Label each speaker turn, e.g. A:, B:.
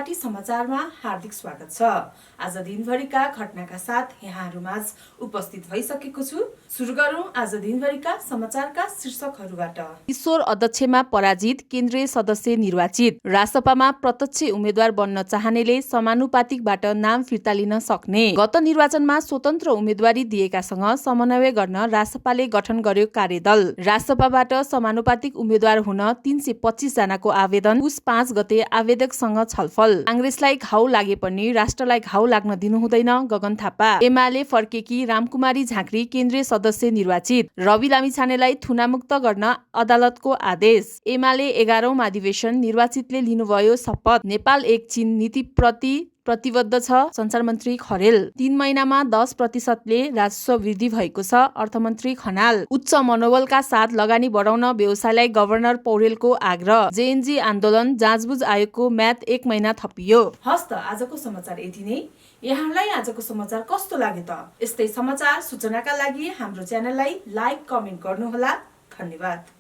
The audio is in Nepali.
A: पार्टी समाचारमा हार्दिक स्वागत छ। आज दिनभरिका घटनाका साथ यहाँहरूमाझ उपस्थित भइसकेको छु। सुरु गरौँ आज दिनभरिका समाचारका शीर्षकहरूबाट। ईश्वर अध्यक्षमा पराजित, केन्द्रीय सदस्य निर्वाचित। रासपामा प्रत्यक्ष उम्मेद्वार बन्न चाहनेले समानुपातिकबाट नाम फिर्ता लिन सक्ने। गत निर्वाचनमा स्वतन्त्र उम्मेदवारी दिएकासँग समन्वय गर्न रासपाले गठन गर्यो कार्यदल। रासपाबाट समानुपातिक उम्मेद्वार हुन 325 जनाको आवेदन। पुस 5 गते आवेदकसँग छलफल। कांग्रेसलाई घाउ लागे पनि राष्ट्रलाई घाउ लाग्न दिनु हुँदैन, गगन थापा। एमाले फर्केकी रामकुमारी झाँक्री केन्द्रीय सदस्य निर्वाचित। रवि लामिछानेलाई थुनामुक्त गर्न अदालतको आदेश। एमाले 11औं महाधिवेशन निर्वाचितले लिनुभयो शपथ। नेपाल एक चीन नीतिप्रति प्रतिबद्ध छ, सञ्चार मन्त्री खरेल। 3 महिनामा 10%ले राजस्व वृद्धि भएको छ, अर्थमन्त्री खनाल। उच्च मनोबलका साथ लगानी बढाउन व्यवसायलाई गभर्नर पौडेलको आग्रह। जेएनजी आन्दोलन जाँचबुझ आयोगको म्याद 1 महिना थपियो। हस्त आजको समाचार यति नै। यहाँलाई आजको समाचार कस्तो लाग्यो त? यस्तै समाचार सूचनाका लागि हाम्रो च्यानललाई लाइक, कमेन्ट गर्नुहोला। धन्यवाद।